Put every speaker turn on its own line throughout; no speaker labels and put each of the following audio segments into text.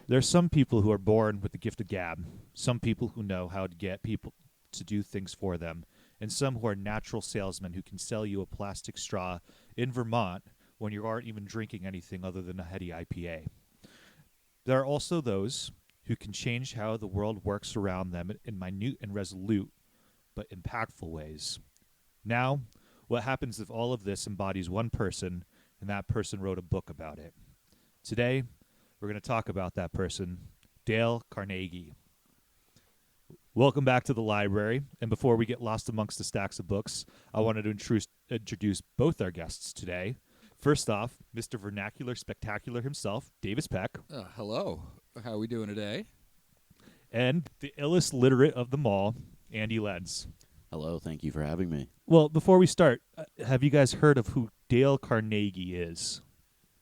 There are some people who are born with the gift of gab, some people who know how to get people to do things for them, and some who are natural salesmen who can sell you a plastic straw in Vermont when you aren't even drinking anything other than a heady IPA. There are also those who can change how the world works around them in minute and resolute, but impactful ways. Now, what happens if all of this embodies one person, and that person wrote a book about it? Today, we're going to talk about that person, Dale Carnegie. Welcome back to the library, and before we get lost amongst the stacks of books, I wanted to introduce both our guests today. First off, Mr. Vernacular Spectacular himself, Davis Peck.
Hello. How are we doing today?
And the illest literate of them all, Andy Lenz.
Hello, thank you for having me.
Well, before we start, have you guys heard of who Dale Carnegie is?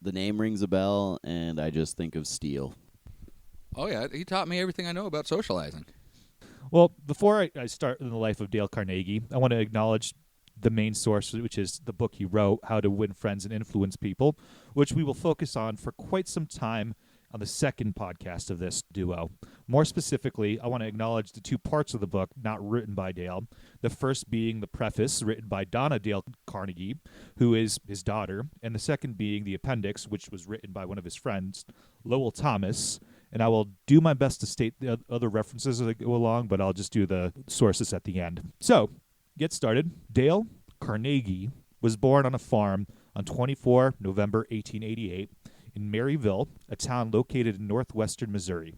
The name rings a bell, and I just think of steel.
Oh, yeah. He taught me everything I know about socializing.
Well, before I start in the life of Dale Carnegie, I want to acknowledge the main source, which is the book he wrote, How to Win Friends and Influence People, which we will focus on for quite some time on the second podcast of this duo. More specifically, I want to acknowledge the two parts of the book not written by Dale, the first being the preface written by Donna Dale Carnegie, who is his daughter, and the second being the appendix, which was written by one of his friends, Lowell Thomas. And I will do my best to state the other references as I go along, but I'll just do the sources at the end. So, get started. Dale Carnegie was born on a farm on 24 November 1888 in Maryville, a town located in northwestern Missouri.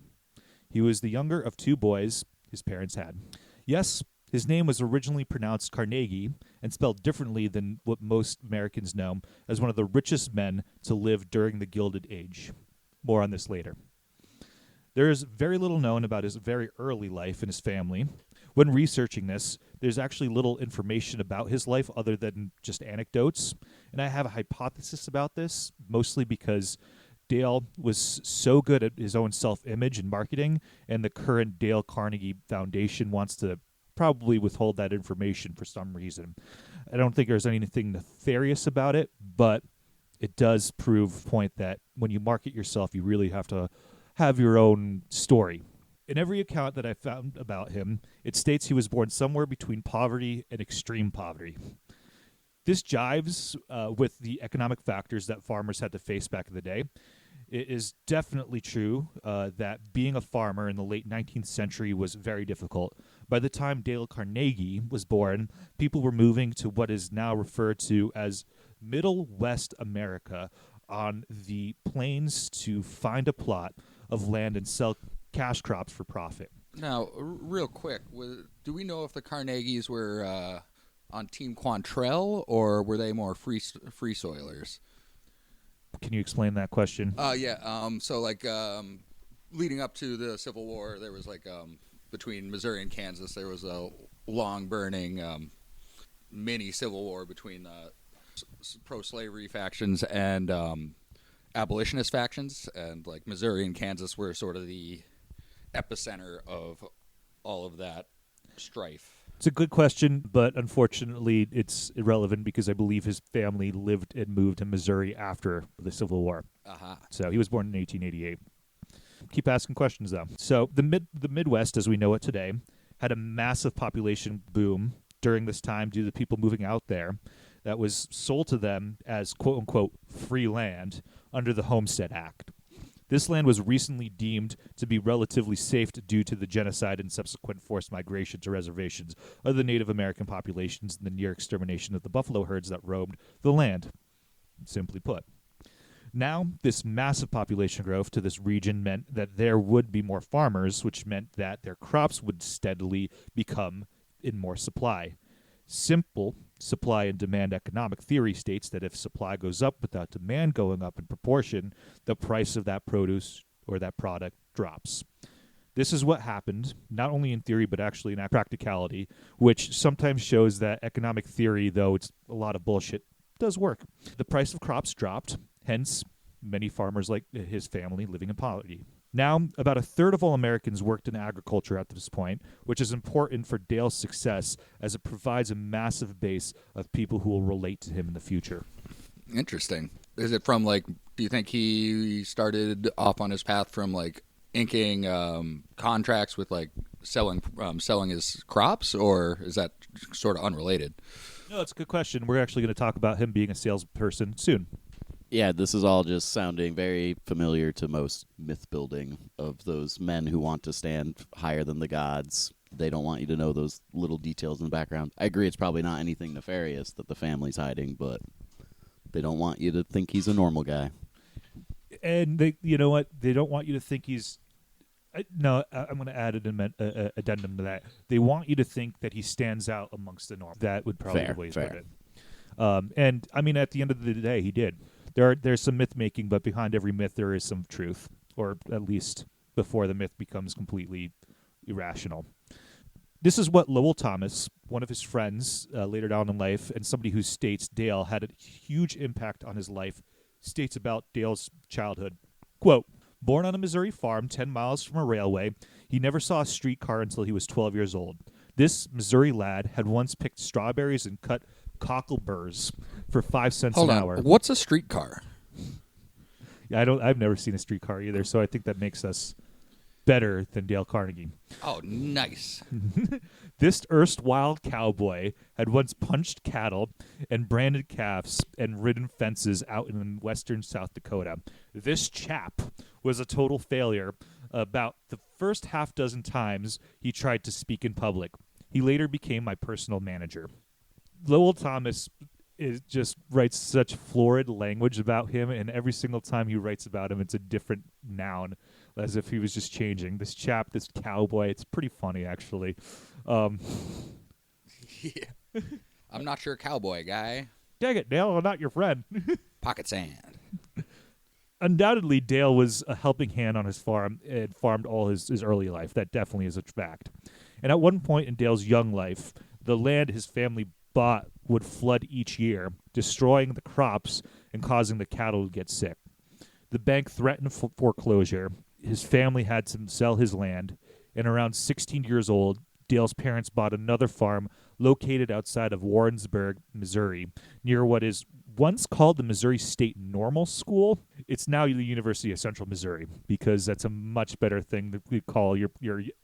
He was the younger of two boys his parents had. Yes, his name was originally pronounced Carnegie and spelled differently than what most Americans know as one of the richest men to live during the Gilded Age. More on this later. There is very little known about his very early life and his family. When researching this, there's actually little information about his life other than just anecdotes. And I have a hypothesis about this, mostly because Dale was so good at his own self-image and marketing, and the current Dale Carnegie Foundation wants to probably withhold that information for some reason. I don't think there's anything nefarious about it, but it does prove the point that when you market yourself, you really have to have your own story. In every account that I found about him, it states he was born somewhere between poverty and extreme poverty. This jives with the economic factors that farmers had to face back in the day. It is definitely true that being a farmer in the late 19th century was very difficult. By the time Dale Carnegie was born, people were moving to what is now referred to as Middle West America on the plains to find a plot of land and sell cash crops for profit.
Now, real quick, do we know if the Carnegies were on Team Quantrell, or were they more free soilers?
Can you explain that question?
Leading up to the Civil War, there was between Missouri and Kansas, there was a long-burning mini Civil War between pro-slavery factions and abolitionist factions, and Missouri and Kansas were sort of the epicenter of all of that strife.
It's a good question, but unfortunately it's irrelevant because I believe his family lived and moved to Missouri after the Civil War. So he was born in 1888. Keep asking questions, though. So the Midwest, as we know it today, had a massive population boom during this time due to people moving out there that was sold to them as quote-unquote free land under the Homestead Act. This land was recently deemed to be relatively safe due to the genocide and subsequent forced migration to reservations of the Native American populations and the near extermination of the buffalo herds that roamed the land, simply put. Now, this massive population growth to this region meant that there would be more farmers, which meant that their crops would steadily become in more supply. Simple supply and demand economic theory states that if supply goes up without demand going up in proportion, the price of that produce or that product drops. This is what happened, not only in theory, but actually in practicality, which sometimes shows that economic theory, though it's a lot of bullshit, does work. The price of crops dropped, hence many farmers like his family living in poverty. Now, about a third of all Americans worked in agriculture at this point, which is important for Dale's success as it provides a massive base of people who will relate to him in the future.
Interesting. Is it from do you think he started off on his path from inking contracts with like selling his crops, or is that sort of unrelated?
No, it's a good question. We're actually going to talk about him being a salesperson soon.
Yeah, this is all just sounding very familiar to most myth building of those men who want to stand higher than the gods. They don't want you to know those little details in the background. I agree it's probably not anything nefarious that the family's hiding, but they don't want you to think he's a normal guy.
And they, you know what? They don't want you to think he's. I'm going to add an addendum to that. They want you to think that he stands out amongst the norm. That would probably be the way to put it. And I mean, at the end of the day, he did. There's some myth making, but behind every myth there is some truth, or at least before the myth becomes completely irrational. This is what Lowell Thomas, one of his friends later down in life, and somebody who states Dale had a huge impact on his life, states about Dale's childhood. Quote, born on a Missouri farm 10 miles from a railway, he never saw a streetcar until he was 12 years old. This Missouri lad had once picked strawberries and cut cockleburs for 5 cents an hour.
What's a streetcar?
Yeah, I've never seen a streetcar either, so I think that makes us better than Dale Carnegie.
Oh, nice.
This erstwhile cowboy had once punched cattle and branded calves and ridden fences out in western South Dakota. This chap was a total failure about the first half dozen times he tried to speak in public. He later became my personal manager. Lowell Thomas just writes such florid language about him, and every single time he writes about him, it's a different noun, as if he was just changing. This chap, this cowboy, it's pretty funny, actually.
Yeah. I'm not your cowboy guy.
Dang it, Dale, I'm not your friend.
Pocket sand.
Undoubtedly, Dale was a helping hand on his farm and farmed all his early life. That definitely is a fact. And at one point in Dale's young life, the land his family bought would flood each year, destroying the crops and causing the cattle to get sick. The bank threatened foreclosure. His family had to sell his land, and around 16 years old, Dale's parents bought another farm located outside of Warrensburg, Missouri, near what is once called the Missouri State Normal School. It's now the University of Central Missouri, because that's a much better thing that we call your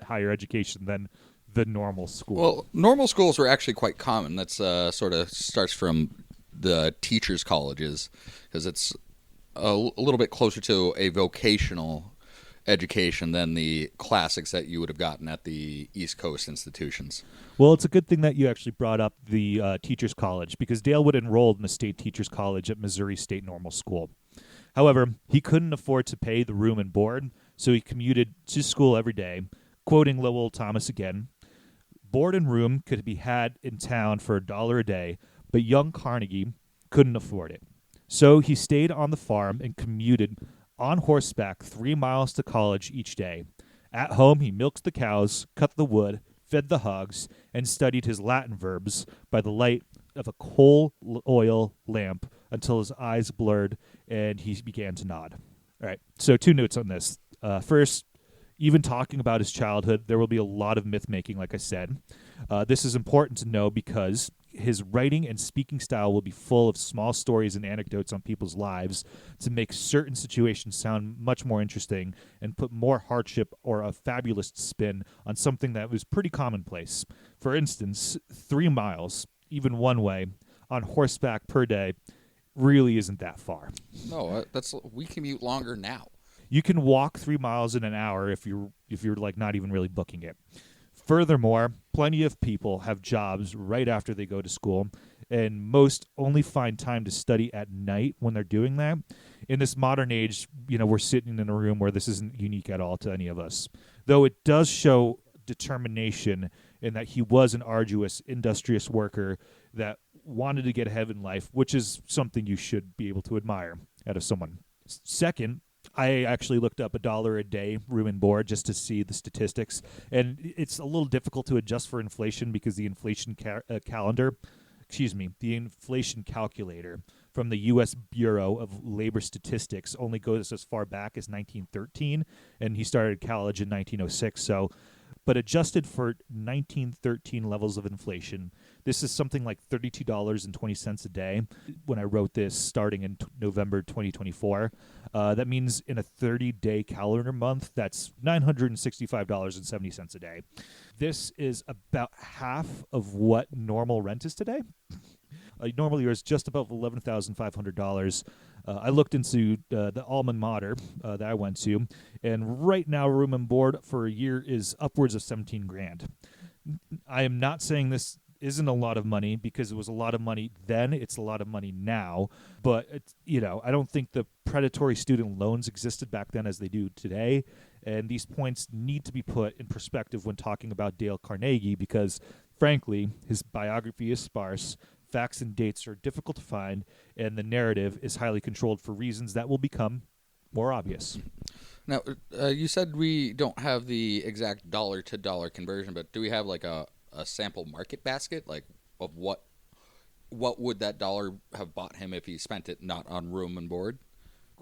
higher education than the normal school.
Well, normal schools were actually quite common. That's sort of starts from the teachers' colleges, because it's a little bit closer to a vocational education than the classics that you would have gotten at the East Coast institutions.
Well, it's a good thing that you actually brought up the teachers' college, because Dale would enroll in the state teachers' college at Missouri State Normal School. However, he couldn't afford to pay the room and board, so he commuted to school every day. Quoting Lowell Thomas again, board and room could be had in town for $1 a day, but young Carnegie couldn't afford it. So he stayed on the farm and commuted on horseback 3 miles to college each day. At home, he milked the cows, cut the wood, fed the hogs, and studied his Latin verbs by the light of a coal oil lamp until his eyes blurred and he began to nod. All right, so 2 notes on this. First, even talking about his childhood, there will be a lot of myth-making, like I said. This is important to know because his writing and speaking style will be full of small stories and anecdotes on people's lives to make certain situations sound much more interesting and put more hardship or a fabulous spin on something that was pretty commonplace. For instance, 3 miles, even one way, on horseback per day really isn't that far.
No, we commute longer now.
You can walk 3 miles in an hour if you're like not even really booking it. Furthermore, plenty of people have jobs right after they go to school, and most only find time to study at night when they're doing that. In this modern age, we're sitting in a room where this isn't unique at all to any of us. Though it does show determination in that he was an arduous, industrious worker that wanted to get ahead in life, which is something you should be able to admire out of someone. Second, I actually looked up $1 a day room and board just to see the statistics, and it's a little difficult to adjust for inflation because the inflation the inflation calculator from the U.S. Bureau of Labor Statistics only goes as far back as 1913, and he started college in 1906. But adjusted for 1913 levels of inflation, This is something like $32.20 a day when I wrote this starting in November 2024. That means in a 30-day calendar month, that's $965.70 a day. This is about half of what normal rent is today. Normally, yours just above $11,500. I looked into the alma mater that I went to, and right now, room and board for a year is upwards of $17,000. I am not saying this isn't a lot of money because it was a lot of money then. It's a lot of money now, but I don't think the predatory student loans existed back then as they do today. And these points need to be put in perspective when talking about Dale Carnegie because, frankly, his biography is sparse. Facts and dates are difficult to find, and the narrative is highly controlled for reasons that will become more obvious.
Now, you said we don't have the exact dollar-to-dollar conversion, but do we have like a sample market basket, like of what would that dollar have bought him if he spent it not on room and board?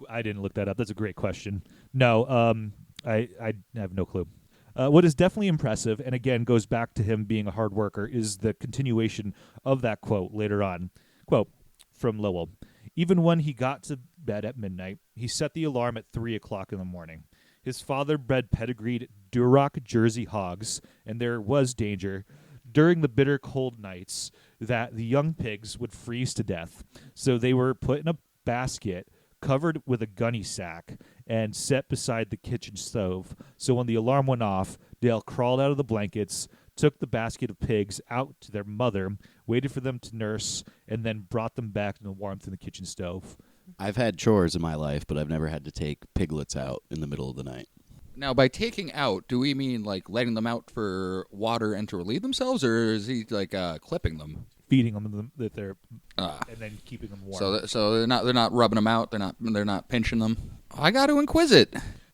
I didn't look that up. That's a great question. No, I have no clue. What is definitely impressive, and again goes back to him being a hard worker, is the continuation of that quote later on. Quote from Lowell. Even when he got to bed at midnight, he set the alarm at 3 o'clock in the morning. His father bred pedigreed Duroc Jersey hogs, and there was danger during the bitter cold nights that the young pigs would freeze to death. So they were put in a basket covered with a gunny sack and set beside the kitchen stove. So when the alarm went off, Dale crawled out of the blankets, took the basket of pigs out to their mother, waited for them to nurse, and then brought them back to the warmth in the kitchen stove.
I've had chores in my life, but I've never had to take piglets out in the middle of the night.
Now, by taking out, do we mean like letting them out for water and to relieve themselves, or is he like clipping them?
Feeding them if they're and then keeping them warm.
So they're not rubbing them out. They're not pinching them. I got to inquisit.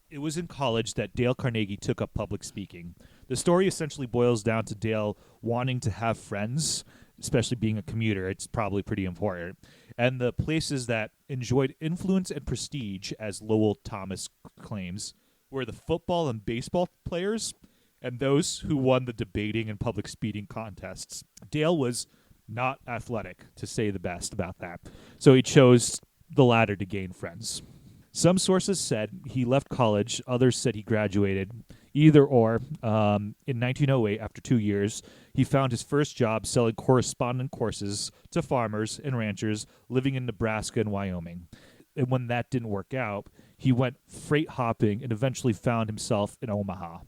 It was in college that Dale Carnegie took up public speaking. The story essentially boils down to Dale wanting to have friends, especially being a commuter. It's probably pretty important. And the places that enjoyed influence and prestige, as Lowell Thomas claims, were the football and baseball players and those who won the debating and public speaking contests. Dale was not athletic, to say the best about that. So he chose the latter to gain friends. Some sources said he left college. Others said he graduated. Either or. In 1908, after 2 years, he found his first job selling correspondence courses to farmers and ranchers living in Nebraska and Wyoming. And when that didn't work out, he went freight hopping and eventually found himself in Omaha.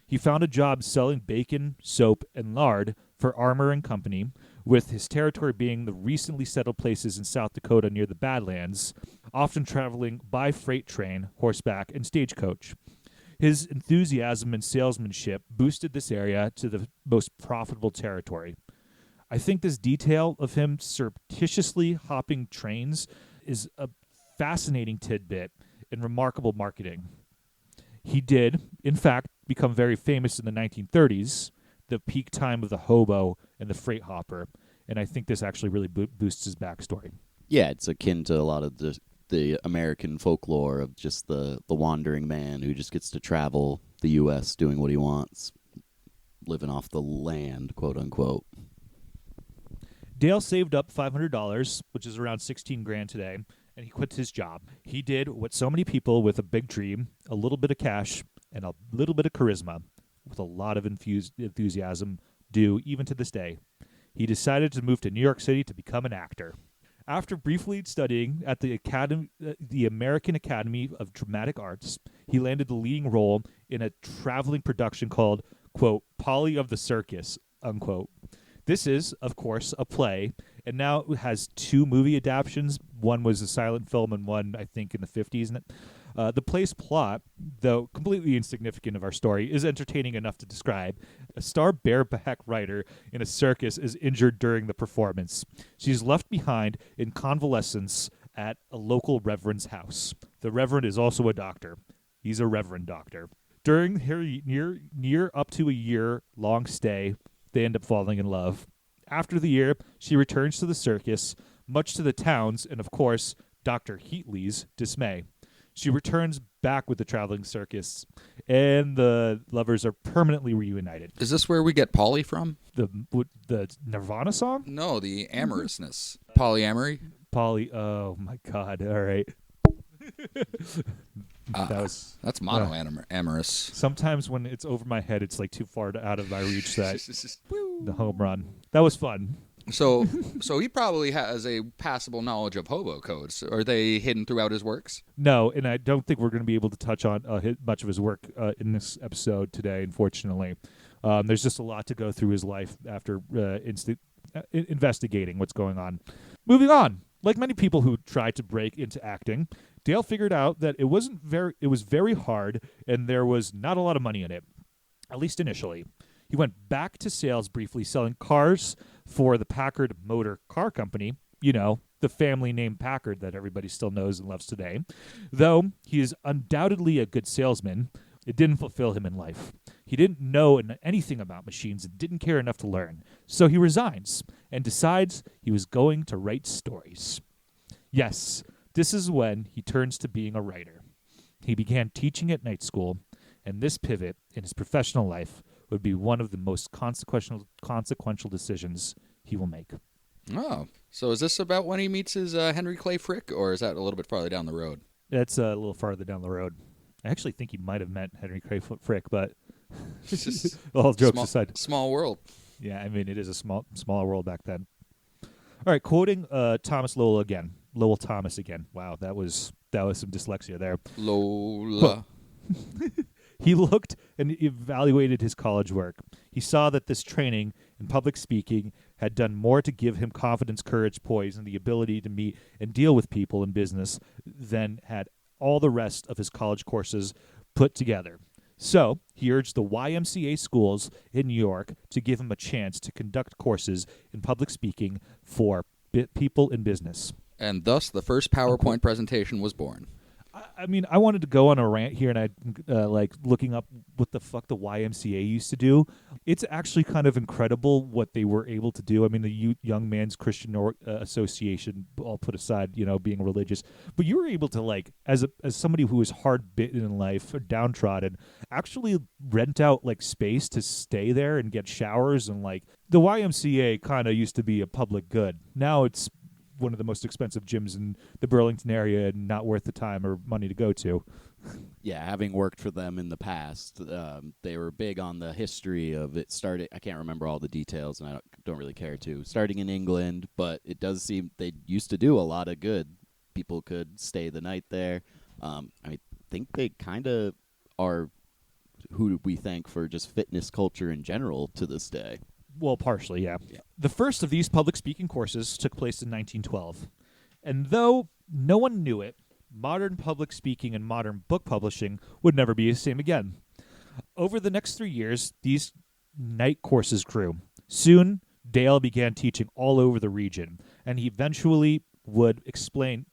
He found a job selling bacon, soap, and lard for Armour and Company, with his territory being the recently settled places in South Dakota near the Badlands, often traveling by freight train, horseback, and stagecoach. His enthusiasm and salesmanship boosted this area to the most profitable territory. I think this detail of him surreptitiously hopping trains is a fascinating tidbit and remarkable marketing. He did, in fact, become very famous in the 1930s, the peak time of the hobo and the freight hopper, and I think this actually really boosts his backstory.
Yeah, it's akin to a lot of the American folklore of just the wandering man who just gets to travel the U.S. doing what he wants, living off the land, quote unquote.
Dale saved up $500, which is around $16,000 today, and he quit his job. He did what so many people with a big dream, a little bit of cash, and a little bit of charisma, with a lot of enthusiasm, do even to this day. He decided to move to New York City to become an actor. After briefly studying at the American Academy of Dramatic Arts, he landed the leading role in a traveling production called, quote, Polly of the Circus, unquote. This is, of course, a play, and now it has 2 movie adaptations. One was a silent film and one, I think, in the 50s. The play's plot, though completely insignificant of our story, is entertaining enough to describe. A star bareback rider in a circus is injured during the performance. She's left behind in convalescence at a local reverend's house. The reverend is also a doctor. He's a reverend doctor. During her near up to a year-long stay, they end up falling in love. After the year, she returns to the circus, much to the town's and, of course, Dr. Heatley's dismay. She returns back with the traveling circus, and the lovers are permanently reunited.
Is this where we get poly from?
The Nirvana song?
No, the amorousness. Polyamory?
Oh my God! All right.
That's monoamorous.
Sometimes when it's over my head, it's like too far out of my reach. The home run. That was fun.
So he probably has a passable knowledge of hobo codes. Are they hidden throughout his works?
No, and I don't think we're going to be able to touch on much of his work in this episode today, unfortunately. There's just a lot to go through his life after investigating what's going on. Moving on. Like many people who try to break into acting, Dale figured out that it was very hard, and there was not a lot of money in it, at least initially. He went back to sales briefly, selling cars for the Packard Motor Car Company, the family name Packard that everybody still knows and loves today. Though he is undoubtedly a good salesman, it didn't fulfill him in life. He didn't know anything about machines and didn't care enough to learn. So he resigns and decides he was going to write stories. Yes, this is when he turns to being a writer. He began teaching at night school, and this pivot in his professional life would be one of the most consequential decisions he will make.
Oh, so is this about when he meets his Henry Clay Frick, or is that a little bit farther down the road?
That's a little farther down the road. I actually think he might have met Henry Clay Frick, but all jokes aside.
Small world.
Yeah, I mean, it is a smaller world back then. All right, quoting Thomas Lowell again. Lowell Thomas again. Wow, that was some dyslexia there.
Lola.
He looked and evaluated his college work. He saw that this training in public speaking had done more to give him confidence, courage, poise, and the ability to meet and deal with people in business than had all the rest of his college courses put together. So he urged the YMCA schools in New York to give him a chance to conduct courses in public speaking for people in business.
And thus the first PowerPoint presentation was born.
I mean, I wanted to go on a rant here, and I looking up what the fuck the YMCA used to do. It's actually kind of incredible what they were able to do. I mean, the Young Man's Christian Association, all put aside, being religious, but you were able to, as somebody who was hard bitten in life or downtrodden, actually rent out space to stay there and get showers, and the YMCA kind of used to be a public good. Now it's one of the most expensive gyms in the Burlington area and not worth the time or money to go to.
Yeah, having worked for them in the past, they were big on the history of it starting. I can't remember all the details, and I don't really care to. Starting in England, but it does seem they used to do a lot of good. People could stay the night there. I think they kind of are who we thank for just fitness culture in general to this day.
Well, partially, yeah. The first of these public speaking courses took place in 1912. And though no one knew it, modern public speaking and modern book publishing would never be the same again. Over the next 3 years, these night courses grew. Soon, Dale began teaching all over the region, and he eventually would expand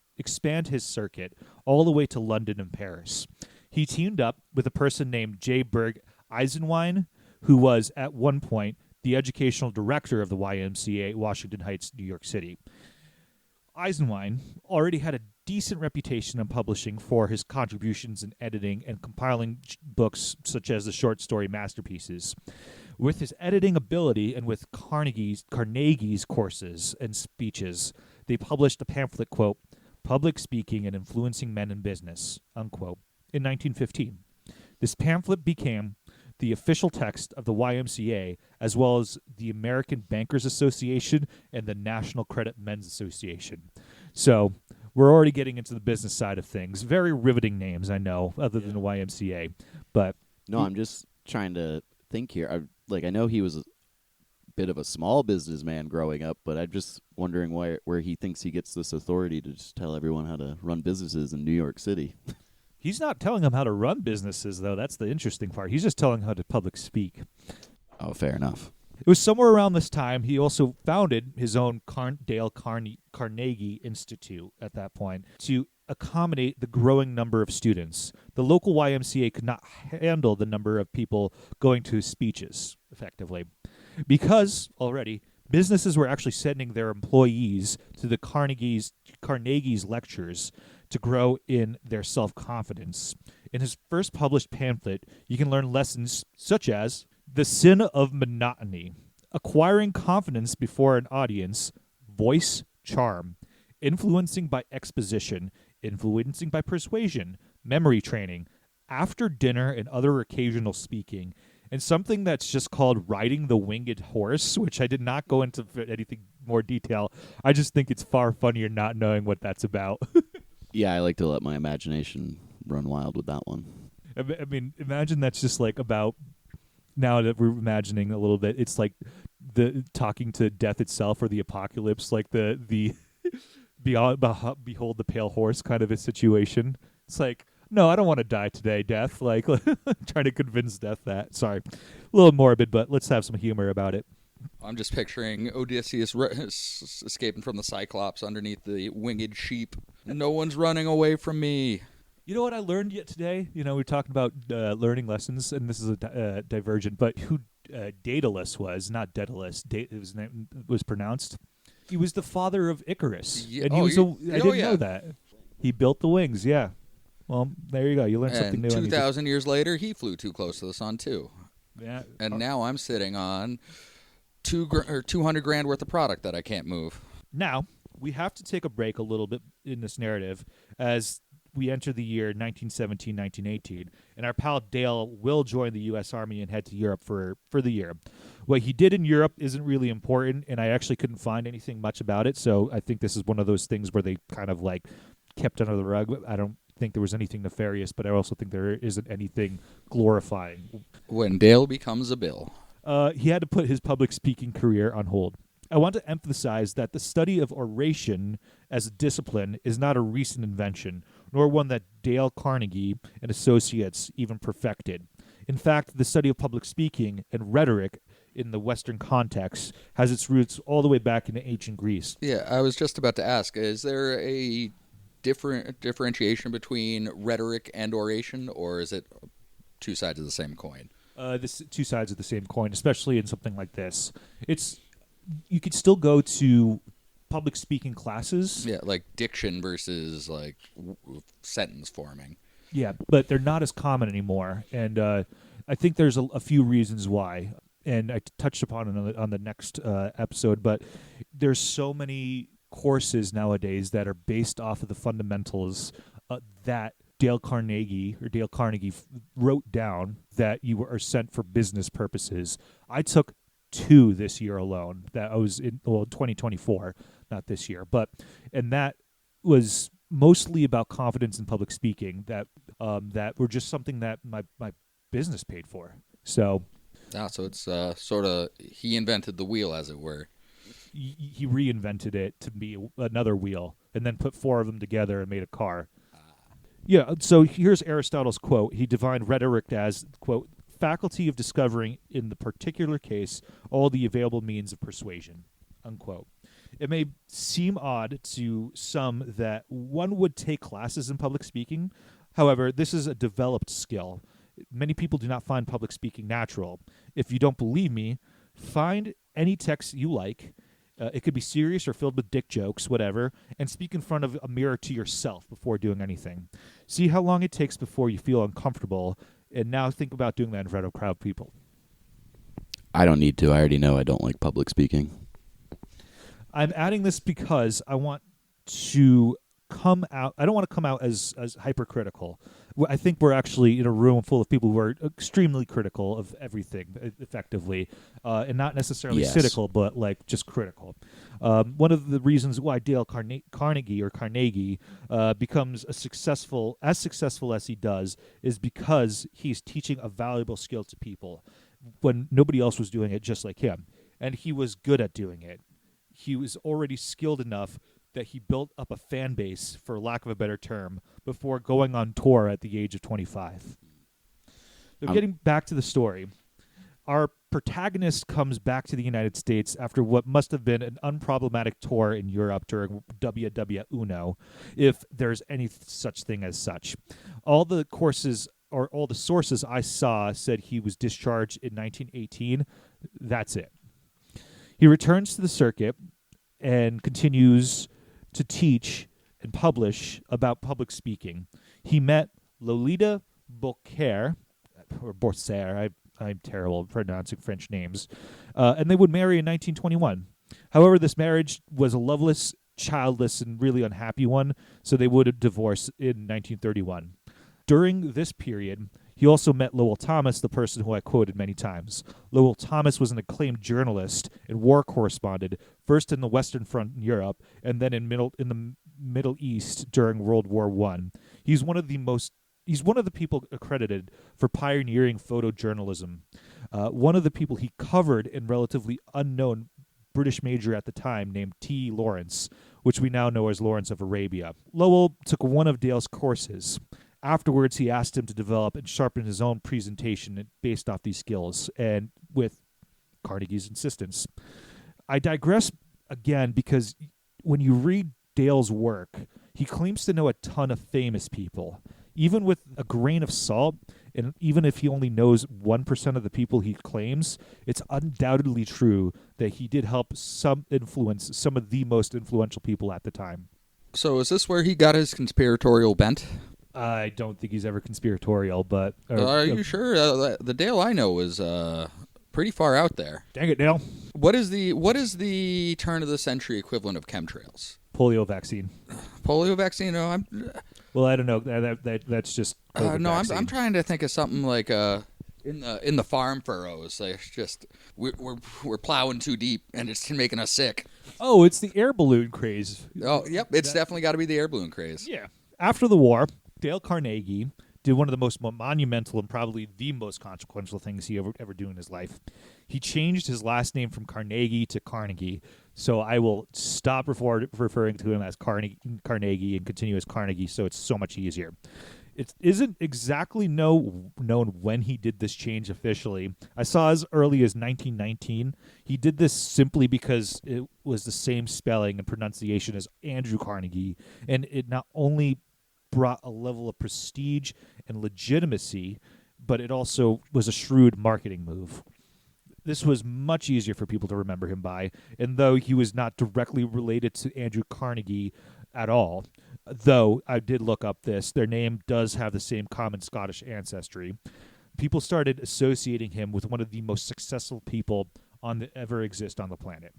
his circuit all the way to London and Paris. He teamed up with a person named J. Berg Eisenwein, who was, at one point, the educational director of the YMCA, Washington Heights, New York City. Eisenwein already had a decent reputation in publishing for his contributions in editing and compiling books such as the short story masterpieces. With his editing ability and with Carnegie's courses and speeches, they published a pamphlet, quote, Public Speaking and Influencing Men in Business, unquote, in 1915. This pamphlet became the official text of the YMCA, as well as the American Bankers Association and the National Credit Men's Association. So we're already getting into the business side of things. Very riveting names, I know, other than the YMCA. But
no, I'm just trying to think here. I know he was a bit of a small businessman growing up, but I'm just wondering where he thinks he gets this authority to just tell everyone how to run businesses in New York City.
He's not telling them how to run businesses, though. That's the interesting part. He's just telling them how to public speak.
Oh, fair enough.
It was somewhere around this time he also founded his own Dale Carnegie Institute at that point to accommodate the growing number of students. The local YMCA could not handle the number of people going to his speeches effectively because already businesses were actually sending their employees to the Carnegie's Carnegie's lectures to grow in their self-confidence. In his first published pamphlet, you can learn lessons such as the sin of monotony, acquiring confidence before an audience, voice charm, influencing by exposition, influencing by persuasion, memory training, after dinner and other occasional speaking, and something that's just called riding the winged horse, which I did not go into anything more detail. I just think it's far funnier not knowing what that's about.
Yeah, I like to let my imagination run wild with that one.
I mean, imagine that's just like about, now that we're imagining a little bit, it's like the talking to death itself or the apocalypse, like the beyond behold the pale horse kind of a situation. It's like, no, I don't want to die today, death. Like trying to convince death that. Sorry, a little morbid, but let's have some humor about it.
I'm just picturing Odysseus escaping from the Cyclops underneath the winged sheep. No one's running away from me.
You know what I learned yet today? You know, we're talking about learning lessons, and this is a divergent, but who Daedalus was, not Daedalus. His name was pronounced. He was the father of Icarus.
Yeah,
and he was I didn't know that. He built the wings, yeah. Well, there you go. You learned something new.
2,000 years later, he flew too close to the sun, too.
Yeah.
And now I'm sitting on $200,000 worth of product that I can't move.
Now, we have to take a break a little bit in this narrative as we enter the year 1917, 1918, and our pal Dale will join the U.S. Army and head to Europe for the year. What he did in Europe isn't really important, and I actually couldn't find anything much about it, so I think this is one of those things where they kind of like kept under the rug. I don't think there was anything nefarious, but I also think there isn't anything glorifying.
When Dale becomes a Bill.
He had to put his public speaking career on hold. I want to emphasize that the study of oration as a discipline is not a recent invention, nor one that Dale Carnegie and associates even perfected. In fact, the study of public speaking and rhetoric in the Western context has its roots all the way back into ancient Greece.
Yeah, I was just about to ask, is there a differentiation between rhetoric and oration, or is it two sides of the same coin?
This two sides of the same coin, especially in something like this. You could still go to public speaking classes.
Yeah, like diction versus like sentence forming.
Yeah, but they're not as common anymore, and I think there's a few reasons why. And I touched upon it on the next episode, but there's so many courses nowadays that are based off of the fundamentals that Dale Carnegie wrote down that you are sent for business purposes. I took 2 this year alone. That I was in 2024, not this year, and that was mostly about confidence in public speaking. That were just something that my business paid for. So
it's sort of he invented the wheel, as it were.
He reinvented it to be another wheel, and then put 4 of them together and made a car. Yeah. So here's Aristotle's quote. He defined rhetoric as, quote, faculty of discovering in the particular case all the available means of persuasion, unquote. It may seem odd to some that one would take classes in public speaking. However, this is a developed skill. Many people do not find public speaking natural. If you don't believe me, find any text you like. It could be serious or filled with dick jokes, whatever, and speak in front of a mirror to yourself before doing anything. See how long it takes before you feel uncomfortable, and now think about doing that in front of a crowd of people.
I don't need to. I already know I don't like public speaking.
I'm adding this because I want to come out. I don't want to come out as hypercritical. I think we're actually in a room full of people who are extremely critical of everything, effectively, and not necessarily cynical, but like just critical. One of the reasons why Dale Carnegie becomes as successful as he does is because he's teaching a valuable skill to people when nobody else was doing it just like him, and he was good at doing it. He was already skilled enough that he built up a fan base, for lack of a better term, before going on tour at the age of 25. So getting back to the story, our protagonist comes back to the United States after what must have been an unproblematic tour in Europe during WW Uno, if there's any such thing as such. All the sources I saw said he was discharged in 1918. That's it. He returns to the circuit and continues to teach and publish about public speaking. He met Lolita Beaucaire, or Boursier, I'm terrible at pronouncing French names, and they would marry in 1921. However, this marriage was a loveless, childless, and really unhappy one, so they would divorce in 1931. During this period, he also met Lowell Thomas, the person who I quoted many times. Lowell Thomas was an acclaimed journalist and war correspondent, first in the Western Front in Europe, and then in the Middle East during World War I. He's one of the people accredited for pioneering photojournalism. One of the people he covered in relatively unknown British major at the time named T. Lawrence, which we now know as Lawrence of Arabia. Lowell took one of Dale's courses. Afterwards, he asked him to develop and sharpen his own presentation based off these skills, and with Carnegie's insistence. I digress again because when you read Dale's work, he claims to know a ton of famous people. Even with a grain of salt, and even if he only knows 1% of the people he claims, it's undoubtedly true that he did help influence some of the most influential people at the time.
So is this where he got his conspiratorial bent?
I don't think he's ever conspiratorial, but...
Are you sure? The Dale I know is pretty far out there.
Dang it, Dale.
What is the turn of the century equivalent of chemtrails?
Polio vaccine.
Polio vaccine? No,
Well, I don't know. That's just...
no, I'm trying to think of something like in the farm furrows. Like just we're plowing too deep and it's making us sick.
Oh, it's the air balloon craze.
Oh, yep. It's definitely got to be the air balloon craze.
Yeah. After the war, Dale Carnegie did one of the most monumental and probably the most consequential things he ever do in his life. He changed his last name from Carnegie to Carnegie, so I will stop referring to him as Carnegie and continue as Carnegie, so it's so much easier. It isn't exactly known when he did this change officially. I saw as early as 1919. He did this simply because it was the same spelling and pronunciation as Andrew Carnegie, and it not only brought a level of prestige and legitimacy, but it also was a shrewd marketing move. This was much easier for people to remember him by, and though he was not directly related to Andrew Carnegie at all, though I did look up this, their name does have the same common Scottish ancestry, people started associating him with one of the most successful people that ever exist on the planet.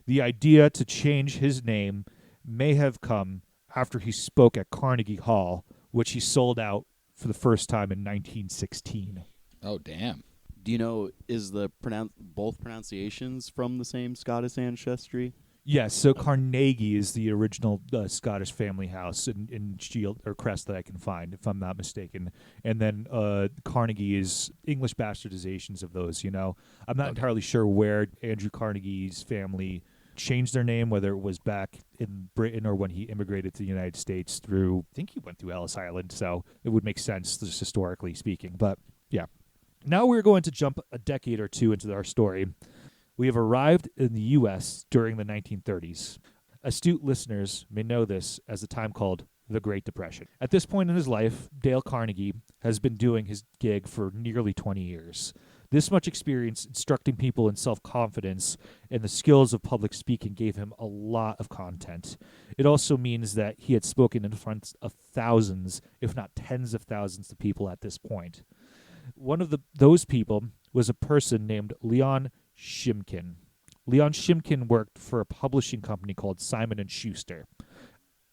The idea to change his name may have come after he spoke at Carnegie Hall, which he sold out for the first time in 1916.
Oh, damn.
Do you know, is the both pronunciations from the same Scottish ancestry?
Yes, so Carnegie is the original Scottish family house in shield or crest that I can find, if I'm not mistaken. And then Carnegie is English bastardizations of those, you know. I'm not entirely sure where Andrew Carnegie's family changed their name, whether it was back in Britain or when he immigrated to the United States through, I think he went through Ellis Island, so it would make sense just historically speaking. But yeah. Now we're going to jump a decade or two into our story. We have arrived in the U.S. during the 1930s. Astute listeners may know this as a time called the Great Depression. At this point in his life, Dale Carnegie has been doing his gig for nearly 20 years. This much experience instructing people in self-confidence and the skills of public speaking gave him a lot of content. It also means that he had spoken in front of thousands, if not tens of thousands of people at this point. One of those people was a person named Leon Shimkin. Leon Shimkin worked for a publishing company called Simon & Schuster.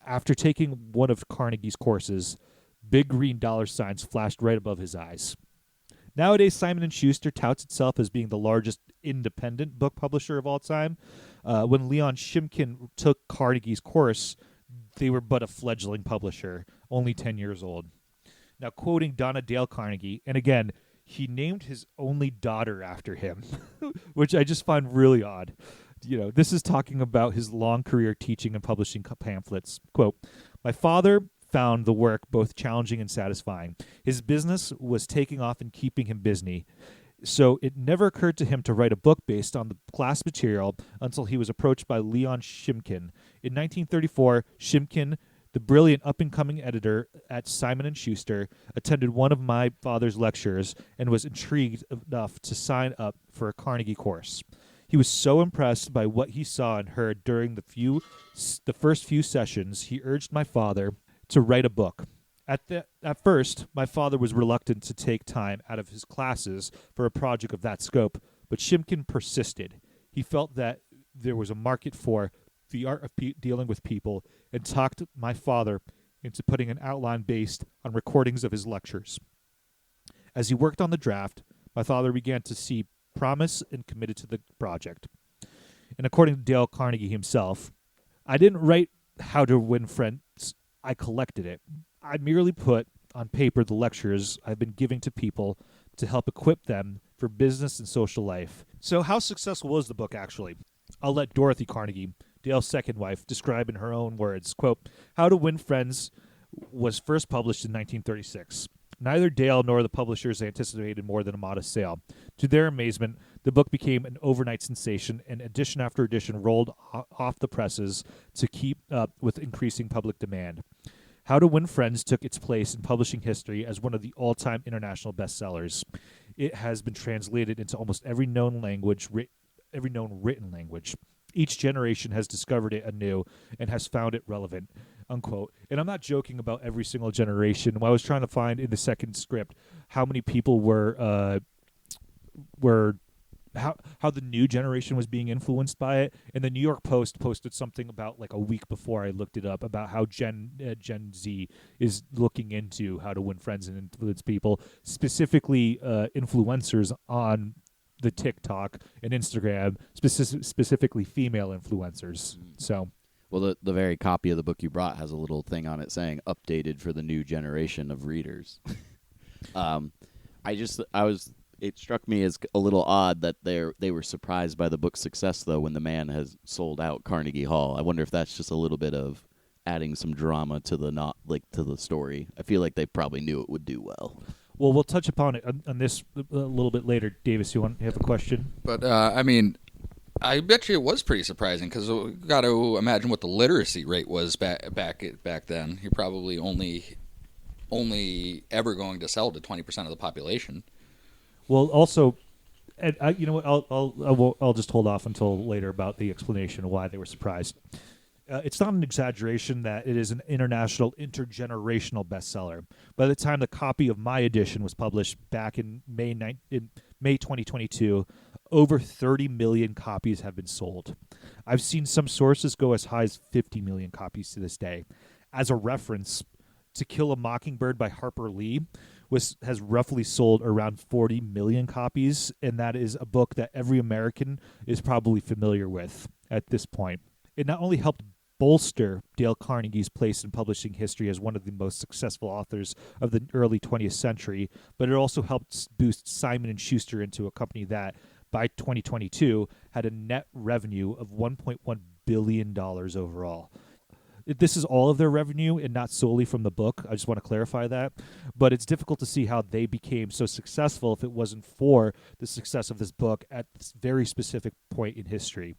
After taking one of Carnegie's courses, big green dollar signs flashed right above his eyes. Nowadays, Simon & Schuster touts itself as being the largest independent book publisher of all time. When Leon Shimkin took Carnegie's course, they were but a fledgling publisher, only 10 years old. Now, quoting Donna Dale Carnegie, and again, he named his only daughter after him, which I just find really odd. You know, this is talking about his long career teaching and publishing pamphlets. Quote, "My father found the work both challenging and satisfying. His business was taking off and keeping him busy, so it never occurred to him to write a book based on the class material until he was approached by Leon Shimkin. In 1934, Shimkin, the brilliant up-and-coming editor at Simon & Schuster, attended one of my father's lectures and was intrigued enough to sign up for a Carnegie course. He was so impressed by what he saw and heard during the first few sessions, he urged my father to write a book. At first, my father was reluctant to take time out of his classes for a project of that scope, but Shimkin persisted. He felt that there was a market for the art of dealing with people and talked my father into putting an outline based on recordings of his lectures. As he worked on the draft, my father began to see promise and committed to the project. And according to Dale Carnegie himself, I didn't write How to Win Friends, I collected it. I merely put on paper the lectures I've been giving to people to help equip them for business and social life. So how successful was the book actually? I'll let Dorothy Carnegie, Dale's second wife, describe in her own words, quote, How to Win Friends was first published in 1936. Neither Dale nor the publishers anticipated more than a modest sale. To their amazement, the book became an overnight sensation, and edition after edition rolled off the presses to keep up with increasing public demand. How to Win Friends took its place in publishing history as one of the all-time international bestsellers. It has been translated into almost every known written language. Each generation has discovered it anew and has found it relevant, unquote. And I'm not joking about every single generation. When I was trying to find in the second script how many people were how the new generation was being influenced by it, and the New York Post posted something about like a week before I looked it up about how Gen Z is looking into how to win friends and influence people, specifically influencers on the TikTok and Instagram, specifically female influencers. So,
well, the very copy of the book you brought has a little thing on it saying "updated for the new generation of readers." It struck me as a little odd that they were surprised by the book's success, though, when the man has sold out Carnegie Hall. I wonder if that's just a little bit of adding some drama to the story. I feel like they probably knew it would do well.
Well, we'll touch upon it on this a little bit later. Davis, you have a question?
But, I mean, I bet you it was pretty surprising because you got to imagine what the literacy rate was back then. You're probably only ever going to sell to 20% of the population.
Well, also, and you know what? I'll just hold off until later about the explanation of why they were surprised. It's not an exaggeration that it is an international, intergenerational bestseller. By the time the copy of my edition was published back in May 2022, over 30 million copies have been sold. I've seen some sources go as high as 50 million copies to this day. As a reference, To Kill a Mockingbird by Harper Lee has roughly sold around 40 million copies, and that is a book that every American is probably familiar with at this point. It not only helped bolster Dale Carnegie's place in publishing history as one of the most successful authors of the early 20th century, but it also helped boost Simon & Schuster into a company that, by 2022, had a net revenue of $1.1 billion overall. This is all of their revenue and not solely from the book. I just want to clarify that. But it's difficult to see how they became so successful if it wasn't for the success of this book at this very specific point in history.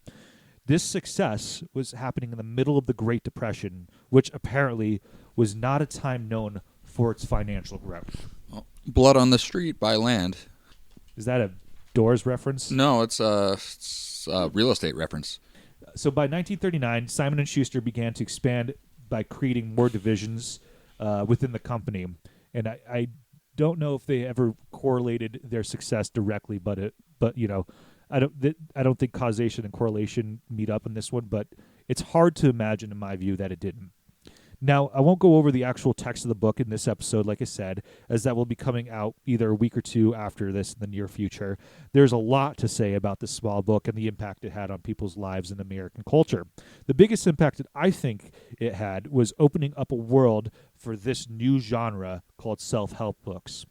This success was happening in the middle of the Great Depression, which apparently was not a time known for its financial growth.
Well, Blood on the Street by Land.
Is that a Doors reference?
No, it's a real estate reference.
So by 1939, Simon & Schuster began to expand by creating more divisions within the company. And I don't know if they ever correlated their success directly, but you know, I don't think causation and correlation meet up in this one, but it's hard to imagine, in my view, that it didn't. Now, I won't go over the actual text of the book in this episode, like I said, as that will be coming out either a week or two after this in the near future. There's a lot to say about this small book and the impact it had on people's lives in American culture. The biggest impact that I think it had was opening up a world for this new genre called self-help books.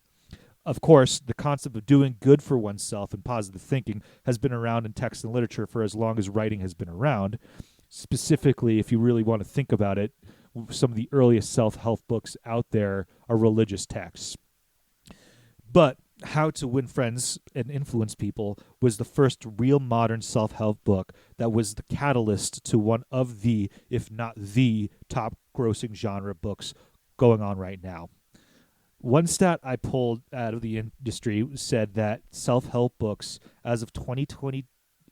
Of course, the concept of doing good for oneself and positive thinking has been around in text and literature for as long as writing has been around. Specifically, if you really want to think about it, some of the earliest self-help books out there are religious texts. But How to Win Friends and Influence People was the first real modern self-help book that was the catalyst to one of the, if not the, top grossing genre books going on right now. One stat I pulled out of the industry said that self-help books, as of 2020,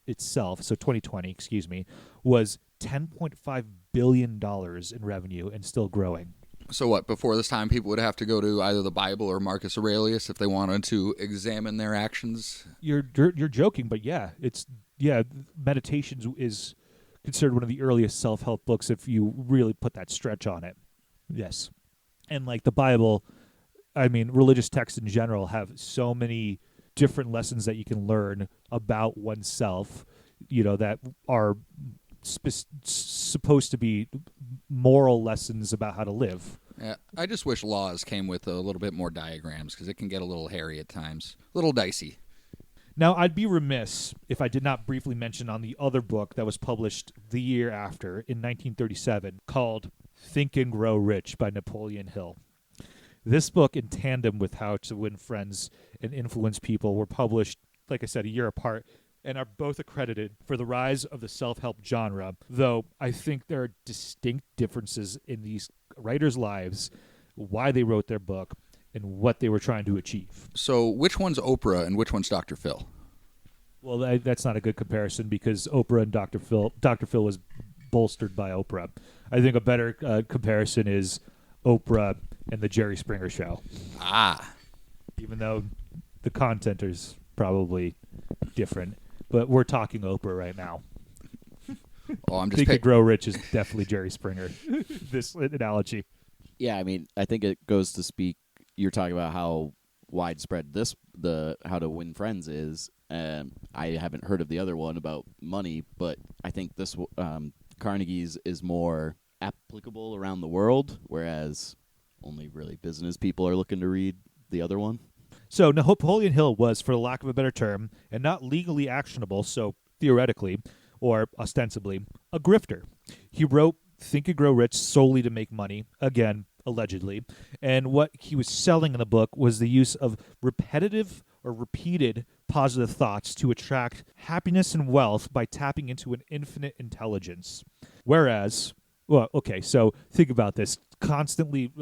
itself, so 2020, excuse me, was $10.5 billion in revenue and still growing.
So what, before this time, people would have to go to either the Bible or Marcus Aurelius if they wanted to examine their actions?
You're joking, but Meditations is considered one of the earliest self-help books if you really put that stretch on it. Yes. And like the Bible, I mean, religious texts in general have so many different lessons that you can learn about oneself, that are supposed to be moral lessons about how to live.
Yeah, I just wish laws came with a little bit more diagrams because it can get a little hairy at times, a little dicey.
Now, I'd be remiss if I did not briefly mention on the other book that was published the year after, in 1937, called Think and Grow Rich by Napoleon Hill. This book, in tandem with How to Win Friends and Influence People, were published, like I said, a year apart, and are both accredited for the rise of the self-help genre, though I think there are distinct differences in these writers' lives, why they wrote their book, and what they were trying to achieve.
So which one's Oprah and which one's Dr. Phil?
Well, that's not a good comparison because Oprah and Dr. Phil was bolstered by Oprah. I think a better comparison is Oprah and the Jerry Springer Show.
Ah.
Even though the content is probably different. But we're talking Oprah right now.
Oh, I'm just
Think and Grow Rich is definitely Jerry Springer. This analogy.
Yeah, I mean, I think it goes to speak. You're talking about how widespread the How to Win Friends is. I haven't heard of the other one about money, but I think this Carnegie's is more applicable around the world, whereas only really business people are looking to read the other one.
So Napoleon Hill was, for lack of a better term, and not legally actionable, so theoretically or ostensibly, a grifter. He wrote Think and Grow Rich solely to make money, again, allegedly, and what he was selling in the book was the use of repetitive or repeated positive thoughts to attract happiness and wealth by tapping into an infinite intelligence. Whereas, well, okay, so think about this. Constantly,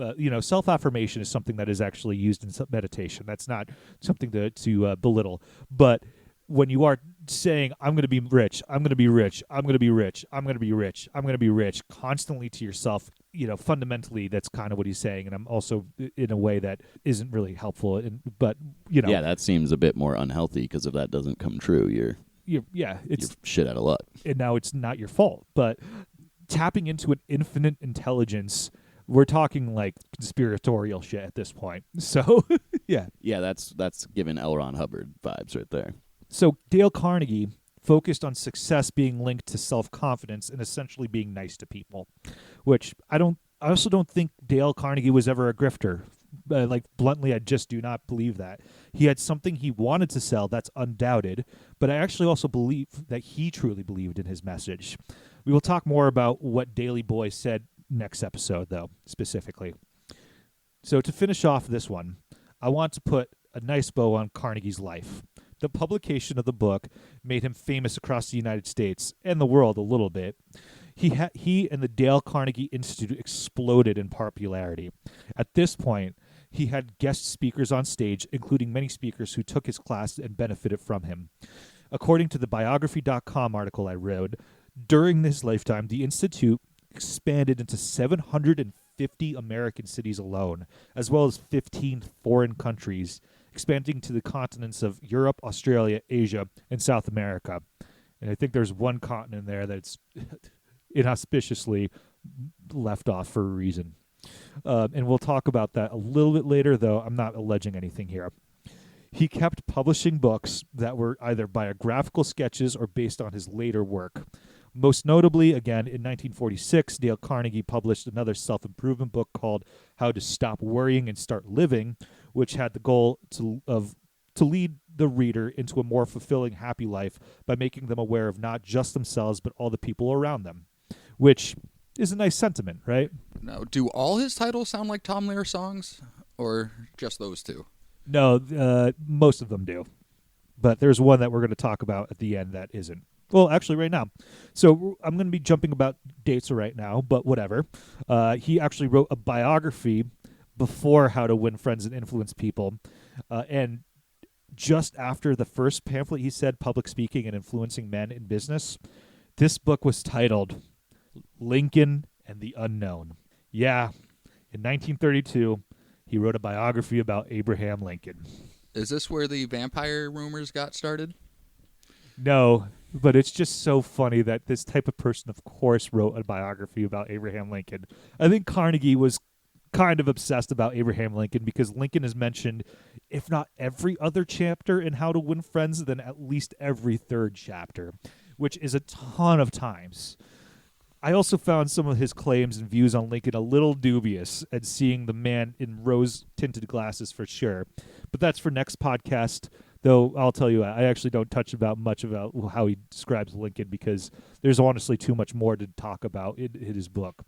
self-affirmation is something that is actually used in meditation. That's not something to belittle. But when you are saying, I'm going to be rich, I'm going to be rich, I'm going to be rich, I'm going to be rich, I'm going to be rich, constantly to yourself, fundamentally, that's kind of what he's saying. And I'm also in a way that isn't really helpful.
Yeah, that seems a bit more unhealthy because if that doesn't come true,
you're
shit out of luck.
And now it's not your fault. But tapping into an infinite intelligence, we're talking like conspiratorial shit at this point. So, yeah.
Yeah, that's giving L. Ron Hubbard vibes right there.
So Dale Carnegie focused on success being linked to self-confidence and essentially being nice to people, which I also don't think Dale Carnegie was ever a grifter. Bluntly, I just do not believe that. He had something he wanted to sell, that's undoubted, but I actually also believe that he truly believed in his message. We will talk more about what Daily Boy said next episode, though, specifically. So to finish off this one, I want to put a nice bow on Carnegie's life. The publication of the book made him famous across the United States and the world a little bit. He and the Dale Carnegie Institute exploded in popularity. At this point, he had guest speakers on stage, including many speakers who took his class and benefited from him. According to the biography.com article I read, during his lifetime, the Institute expanded into 750 American cities alone, as well as 15 foreign countries, expanding to the continents of Europe, Australia, Asia, and South America. And I think there's one continent there that's inauspiciously left off for a reason. And we'll talk about that a little bit later, though I'm not alleging anything here. He kept publishing books that were either biographical sketches or based on his later work. Most notably, again, in 1946, Dale Carnegie published another self-improvement book called How to Stop Worrying and Start Living, which had the goal to lead the reader into a more fulfilling, happy life by making them aware of not just themselves, but all the people around them, which is a nice sentiment, right?
Now, do all his titles sound like Tom Lehrer songs, or just those two?
No, most of them do. But there's one that we're going to talk about at the end that isn't. Well, actually, right now. So I'm going to be jumping about dates right now, but whatever. He actually wrote a biography before How to Win Friends and Influence People. And just after the first pamphlet he said, Public Speaking and Influencing Men in Business. This book was titled Lincoln and the Unknown. Yeah, in 1932, he wrote a biography about Abraham Lincoln.
Is this where the vampire rumors got started?
No, but it's just so funny that this type of person, of course, wrote a biography about Abraham Lincoln. I think Carnegie was kind of obsessed about Abraham Lincoln because Lincoln is mentioned, if not every other chapter in How to Win Friends, then at least every third chapter, which is a ton of times. I also found some of his claims and views on Lincoln a little dubious, and seeing the man in rose-tinted glasses for sure. But that's for next podcast, though I'll tell you, I actually don't touch much about how he describes Lincoln because there's honestly too much more to talk about in his book.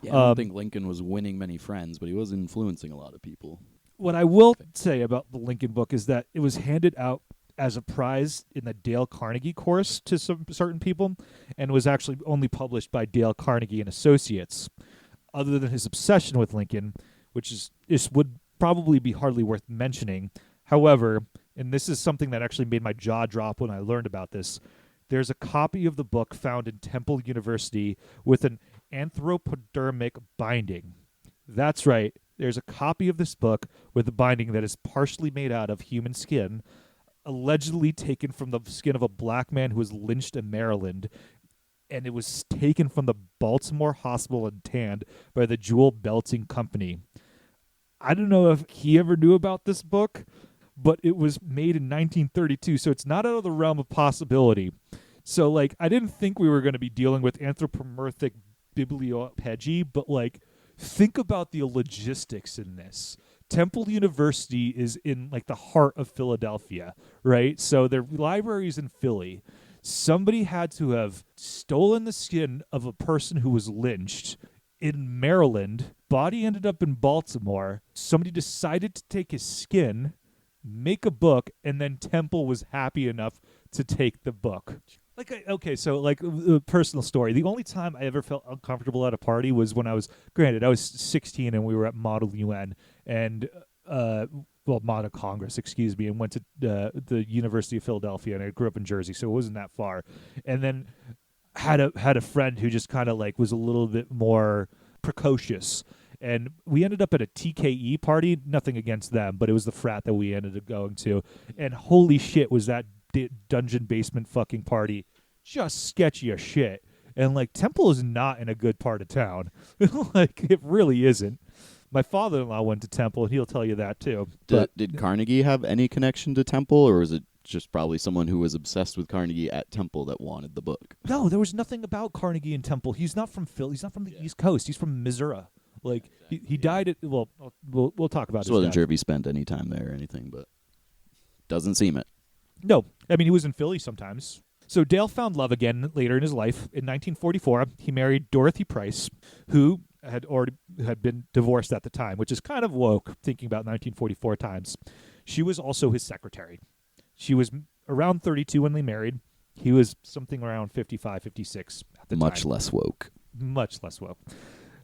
Yeah, I don't think Lincoln was winning many friends, but he was influencing a lot of people.
What I will say about the Lincoln book is that it was handed out as a prize in the Dale Carnegie course to some certain people, and was actually only published by Dale Carnegie and Associates. Other than his obsession with Lincoln, which would probably be hardly worth mentioning. However, and this is something that actually made my jaw drop when I learned about this, there's a copy of the book found in Temple University with an anthropodermic binding. That's right. There's a copy of this book with a binding that is partially made out of human skin, allegedly taken from the skin of a black man who was lynched in Maryland, and it was taken from the Baltimore Hospital and tanned by the Jewel Belting Company. I don't know if he ever knew about this book, but it was made in 1932, so it's not out of the realm of possibility. So, I didn't think we were going to be dealing with anthropomorphic bibliopegy, but, think about the logistics in this. Temple University is in, the heart of Philadelphia, right? So their library is in Philly. Somebody had to have stolen the skin of a person who was lynched in Maryland. Body ended up in Baltimore. Somebody decided to take his skin, make a book, and then Temple was happy enough to take the book. A personal story. The only time I ever felt uncomfortable at a party was when I was 16 and we were at Model UN and Model Congress, and went to the University of Philadelphia, and I grew up in Jersey, so it wasn't that far. And then had a friend who just kind of was a little bit more precocious. And we ended up at a TKE party, nothing against them, but it was the frat that we ended up going to. And holy shit, was that dungeon basement fucking party just sketchy as shit. And Temple is not in a good part of town. It really isn't. My father-in-law went to Temple, and he'll tell you that too.
Did Carnegie have any connection to Temple, or was it just probably someone who was obsessed with Carnegie at Temple that wanted the book?
No, there was nothing about Carnegie and Temple. He's not from Philly. He's not from the East Coast. He's from Missouri. He died at, we'll talk about it.
I wasn't sure if he spent any time there or anything, but doesn't seem it.
No, I mean, he was in Philly sometimes. So Dale found love again later in his life. In 1944, he married Dorothy Price, who had been divorced at the time, which is kind of woke, thinking about 1944 times. She was also his secretary. She was around 32 when they married. He was something around 55, 56 at the time.
Much less woke.
Much less woke.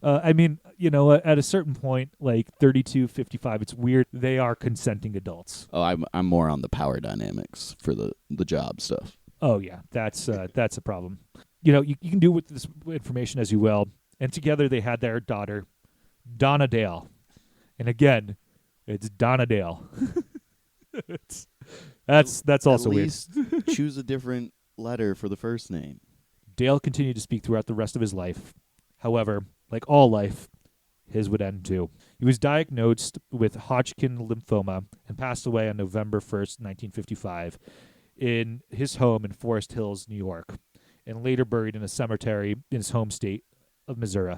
At a certain point, 32, 55, it's weird. They are consenting adults.
Oh, I'm more on the power dynamics for the job stuff.
Oh, yeah, that's a problem. You can do with this information as you will. And together they had their daughter, Donna Dale. And again, it's Donna Dale. That's also
At
weird.
least choose a different letter for the first name.
Dale continued to speak throughout the rest of his life. However, like all life, his would end too. He was diagnosed with Hodgkin lymphoma and passed away on November 1st, 1955, in his home in Forest Hills, New York, and later buried in a cemetery in his home state of Missouri.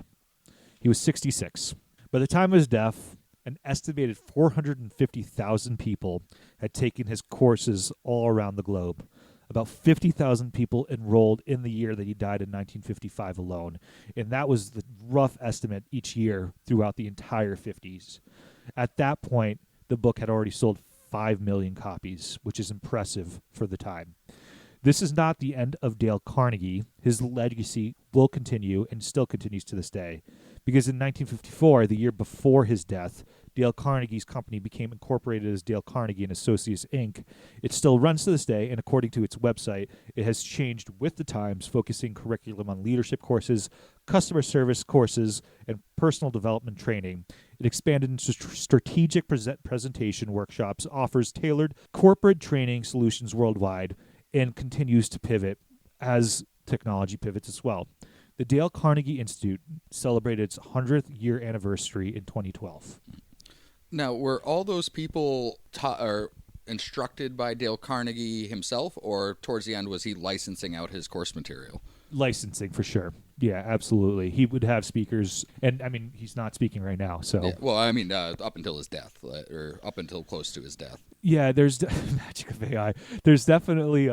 He was 66. By the time of his death, an estimated 450,000 people had taken his courses all around the globe. About 50,000 people enrolled in the year that he died in 1955 alone, and that was the rough estimate each year throughout the entire 50s. At that point, the book had already sold 5 million copies, which is impressive for the time. This is not the end of Dale Carnegie. His legacy will continue and still continues to this day, because in 1954, the year before his death, Dale Carnegie's company became incorporated as Dale Carnegie and Associates, Inc., it still runs to this day, and according to its website, it has changed with the times, focusing curriculum on leadership courses, customer service courses, and personal development training. It expanded into strategic presentation workshops, offers tailored corporate training solutions worldwide, and continues to pivot as technology pivots as well. The Dale Carnegie Institute celebrated its 100th year anniversary in 2012.
Now, were all those people taught or instructed by Dale Carnegie himself, or towards the end was he licensing out his course material?
Licensing, for sure. Yeah, absolutely. He would have speakers, and I mean, he's not speaking right now, so.
Yeah, well, I mean, up until his death, or up until close to his death.
Yeah, there's magic of AI. There's definitely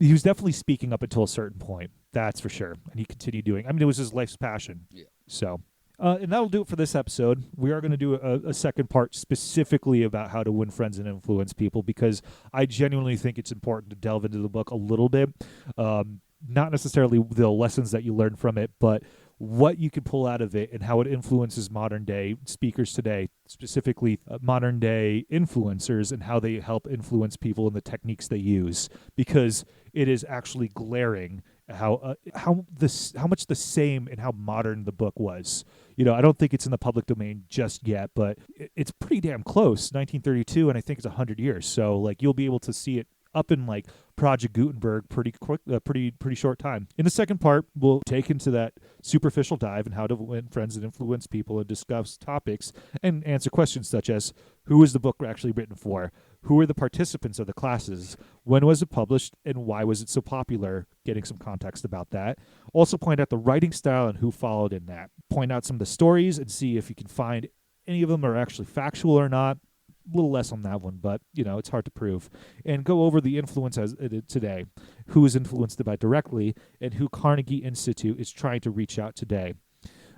he was definitely speaking up until a certain point. That's for sure. And he continued doing. I mean, it was his life's passion.
Yeah.
So, and that'll do it for this episode. We are going to do a second part specifically about how to win friends and influence people, because I genuinely think it's important to delve into the book a little bit. Not necessarily the lessons that you learn from it, but what you can pull out of it and how it influences modern day speakers today, specifically modern day influencers, and how they help influence people and the techniques they use, because it is actually glaring how much the same and how modern the book was. You know, I don't think it's in the public domain just yet, but it's pretty damn close. 1932, and I think it's 100 years. So like you'll be able to see it up in like Project Gutenberg pretty quick, pretty short time. In the second part, we'll take into that superficial dive and how to win friends and influence people, and discuss topics and answer questions such as: who is the book actually written for? Who are the participants of the classes? When was it published, and why was it so popular? Getting some context about that. Also point out the writing style and who followed in that. Point out some of the stories and see if you can find any of them are actually factual or not. A little less on that one, but, you know, it's hard to prove. And go over the influence as today, who is influenced by directly, and who Carnegie Institute is trying to reach out today.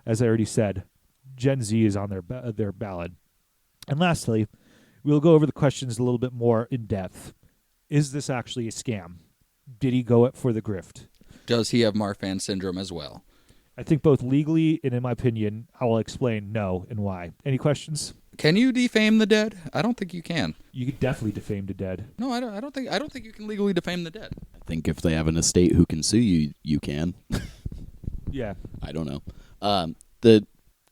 As I already said, Gen Z is on their ballot. And lastly, we'll go over the questions a little bit more in depth. Is this actually a scam? Did he go for the grift?
Does he have Marfan syndrome as well?
I think both legally and in my opinion, I will explain no and why. Any questions?
Can you defame the dead? I don't think you can.
You could definitely defame the dead.
No, I don't think you can legally defame the dead.
I think if they have an estate who can sue you, you can.
Yeah.
I don't know. The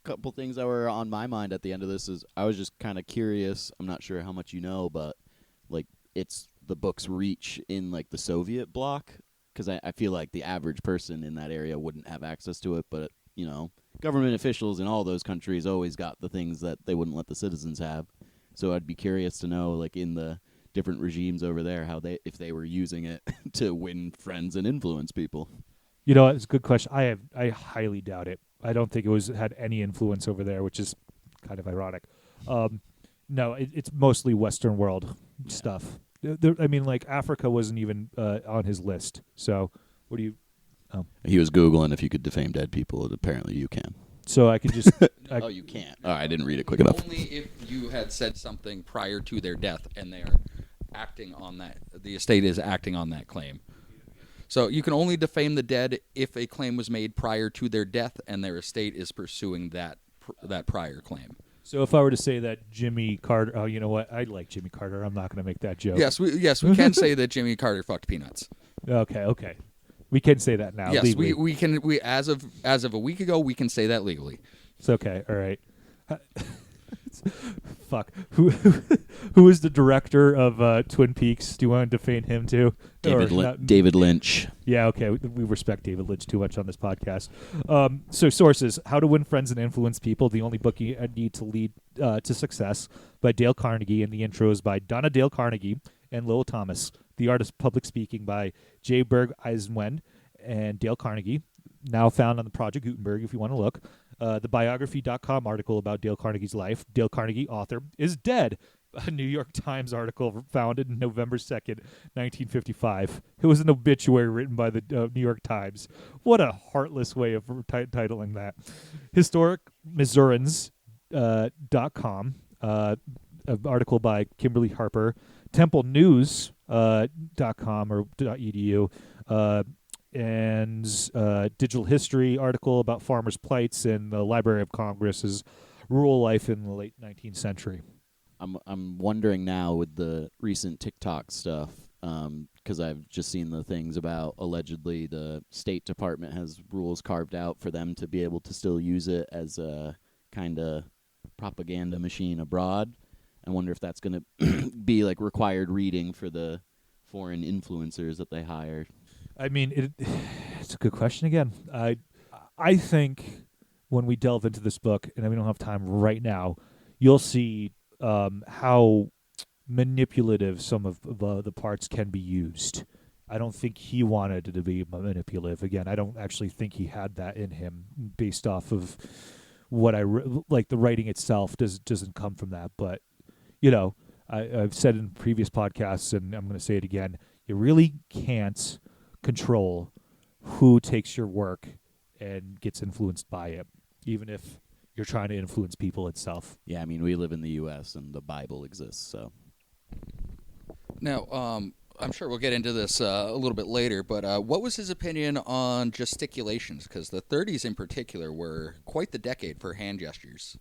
couple things that were on my mind at the end of this is I was just kind of curious. I'm not sure how much you know, but like it's the book's reach in like the Soviet bloc, because I feel like the average person in that area wouldn't have access to it, but you know, government officials in all those countries always got the things that they wouldn't let the citizens have. So I'd be curious to know, like in the different regimes over there, if they were using it to win friends and influence people.
You know, it's a good question. I highly doubt it. I don't think it had any influence over there, which is kind of ironic. No, it's mostly Western world stuff. I mean, like Africa wasn't even on his list. So what do you?
He was Googling if you could defame dead people. Apparently you can.
So I could just...
Oh, you can't. Oh, I didn't read it quick enough.
Only if you had said something prior to their death and they're acting on that, the estate is acting on that claim. So you can only defame the dead if a claim was made prior to their death and their estate is pursuing that prior claim.
So if I were to say that Jimmy Carter... Oh, you know what? I like Jimmy Carter. I'm not going to make that joke.
Yes, we can say that Jimmy Carter fucked peanuts.
Okay. We can say that now.
Yes,
legally.
we can. We as of a week ago, we can say that legally.
It's okay. All right. Fuck. Who is the director of Twin Peaks? Do you want to defame him too?
David Lynch.
Yeah. Okay. We respect David Lynch too much on this podcast. So sources: How to Win Friends and Influence People. The Only Book You Need to Lead to Success by Dale Carnegie, and the intro is by Donna Dale Carnegie and Lowell Thomas. The Art of Public Speaking by J. Berg Eisenwen and Dale Carnegie, now found on the Project Gutenberg if you want to look. The biography.com article about Dale Carnegie's life. Dale Carnegie, author, is dead. A New York Times article founded November 2nd, 1955. It was an obituary written by the New York Times. What a heartless way of titling that. HistoricMissourians.com, an article by Kimberly Harper. TempleNews.com or .edu, and Digital History article about farmers' plights, and the Library of Congress's rural life in the late 19th century.
I'm wondering now with the recent TikTok stuff, because I've just seen the things about allegedly the State Department has rules carved out for them to be able to still use it as a kind of propaganda machine abroad. I wonder if that's going to be like required reading for the foreign influencers that they hire.
I mean, it's a good question again. I think when we delve into this book, and we don't have time right now, you'll see how manipulative some of the parts can be used. I don't think he wanted it to be manipulative. Again, I don't actually think he had that in him based off of what like the writing itself doesn't come from that. But, I've said in previous podcasts, and I'm going to say it again, you really can't control who takes your work and gets influenced by it, even if you're trying to influence people itself.
Yeah, I mean, we live in the U.S. and the Bible exists, so.
Now, I'm sure we'll get into this a little bit later, but what was his opinion on gesticulations? Because the 30s in particular were quite the decade for hand gestures.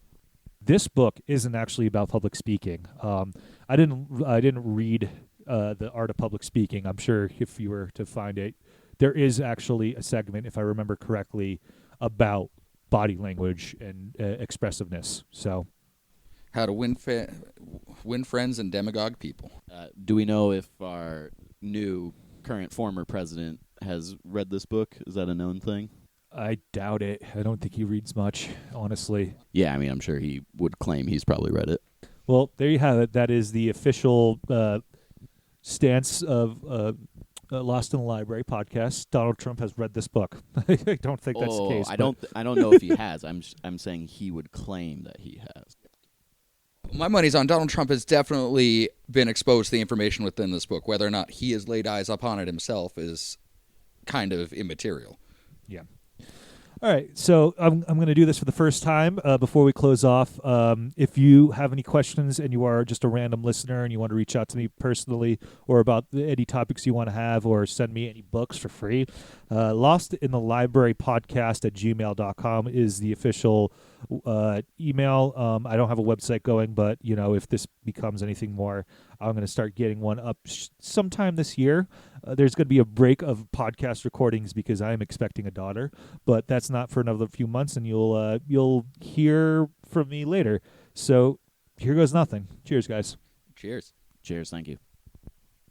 This book isn't actually about public speaking. I didn't read The Art of Public Speaking. I'm sure if you were to find it, there is actually a segment, if I remember correctly, about body language and expressiveness. So,
how to win friends and demagogue people.
Do we know if our new former president has read this book? Is that a known thing?
I doubt it. I don't think he reads much, honestly.
Yeah, I mean, I'm sure he would claim he's probably read it.
Well, there you have it. That is the official stance of Lost in the Library podcast. Donald Trump has read this book. I don't think that's the case.
I don't know if he has. I'm saying he would claim that he has.
My money's on Donald Trump has definitely been exposed to the information within this book. Whether or not he has laid eyes upon it himself is kind of immaterial.
Yeah. All right, so I'm going to do this for the first time before we close off. If you have any questions and you are just a random listener and you want to reach out to me personally or about any topics you want to have or send me any books for free, lostinthelibrarypodcast at gmail.com is the official email. I don't have a website going, but if this becomes anything more, I'm going to start getting one up sometime this year. There's going to be a break of podcast recordings because I'm expecting a daughter, but that's not for another few months, and you'll hear from me later. So here goes nothing. Cheers, guys.
Cheers.
Cheers. Thank you.